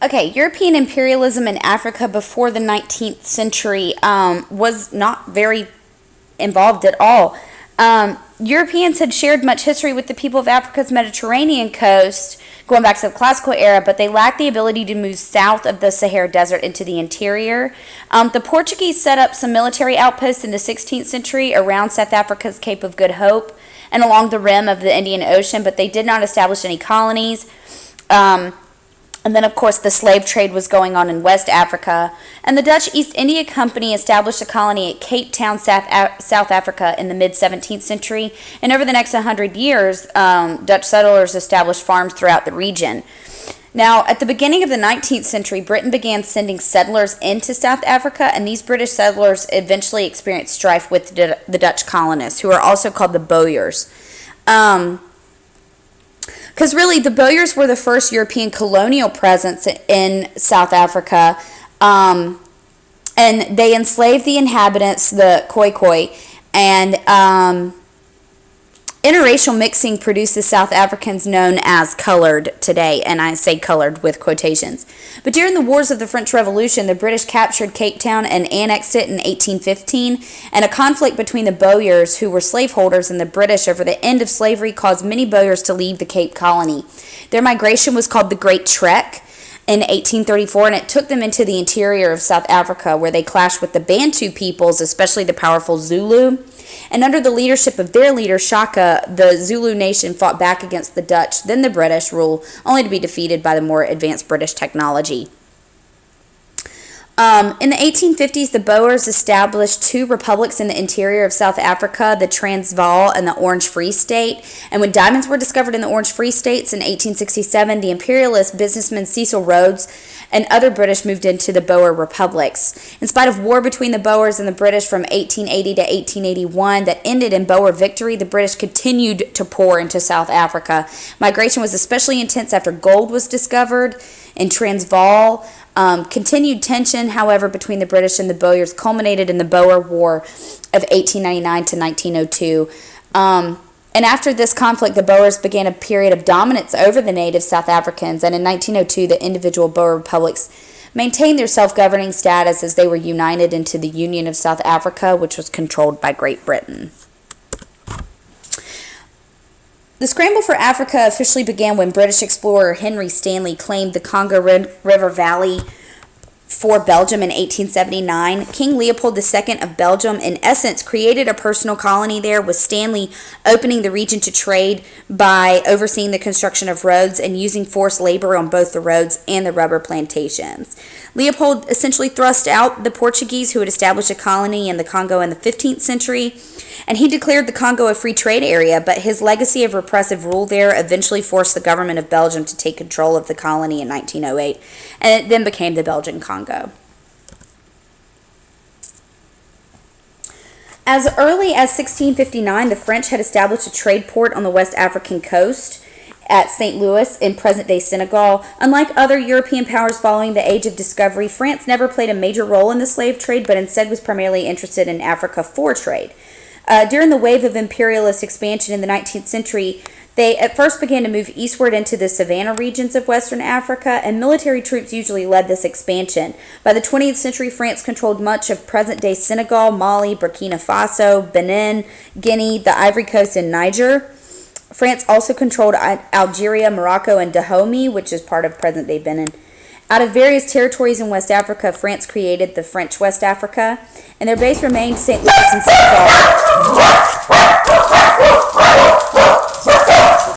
Okay, European imperialism in Africa before the 19th century was not very involved at all. Europeans had shared much history with the people of Africa's Mediterranean coast, going back to the classical era, but they lacked the ability to move south of the Sahara Desert into the interior. The Portuguese set up some military outposts in the 16th century around South Africa's Cape of Good Hope and along the rim of the Indian Ocean, but they did not establish any colonies. And then, of course, the slave trade was going on in West Africa. And the Dutch East India Company established a colony at Cape Town, South Africa in the mid-17th century. And over the next 100 years, Dutch settlers established farms throughout the region. Now, at the beginning of the 19th century, Britain began sending settlers into South Africa, and these British settlers eventually experienced strife with the Dutch colonists, who are also called the Boers. Because really, the Boers were the first European colonial presence in South Africa, and they enslaved the inhabitants, the Khoikhoi, and interracial mixing produced the South Africans known as colored today, and I say colored with quotations. But during the wars of the French Revolution, the British captured Cape Town and annexed it in 1815, and a conflict between the Boers, who were slaveholders, and the British over the end of slavery caused many Boers to leave the Cape Colony. Their migration was called the Great Trek in 1834, and it took them into the interior of South Africa, where they clashed with the Bantu peoples, especially the powerful Zulu. And under the leadership of their leader, Shaka, the Zulu nation fought back against the Dutch, then the British rule, only to be defeated by the more advanced British technology. In the 1850s, the Boers established two republics in the interior of South Africa, the Transvaal and the Orange Free State. And when diamonds were discovered in the Orange Free States in 1867, the imperialist businessman Cecil Rhodes and other British moved into the Boer republics. In spite of war between the Boers and the British from 1880 to 1881 that ended in Boer victory, the British continued to pour into South Africa. Migration was especially intense after gold was discovered in Transvaal. Continued tension, however, between the British and the Boers culminated in the Boer War of 1899 to 1902. And after this conflict, the Boers began a period of dominance over the native South Africans, and in 1902, the individual Boer republics maintained their self-governing status as they were united into the Union of South Africa, which was controlled by Great Britain. The scramble for Africa officially began when British explorer Henry Stanley claimed the Congo River Valley for Belgium in 1879. King Leopold II of Belgium, in essence, created a personal colony there, with Stanley opening the region to trade by overseeing the construction of roads and using forced labor on both the roads and the rubber plantations. Leopold essentially thrust out the Portuguese, who had established a colony in the Congo in the 15th century, and he declared the Congo a free trade area, but his legacy of repressive rule there eventually forced the government of Belgium to take control of the colony in 1908, and it then became the Belgian Congo. As early as 1659, the French had established a trade port on the West African coast at St. Louis in present-day Senegal. Unlike other European powers following the Age of Discovery, France never played a major role in the slave trade, but instead was primarily interested in Africa for trade. During the wave of imperialist expansion in the 19th century, they at first began to move eastward into the savanna regions of Western Africa, and military troops usually led this expansion. By the 20th century, France controlled much of present-day Senegal, Mali, Burkina Faso, Benin, Guinea, the Ivory Coast, and Niger. France also controlled Algeria, Morocco, and Dahomey, which is part of present-day Benin. Out of various territories in West Africa, France created the French West Africa, and their base remained St. Louis and Senegal.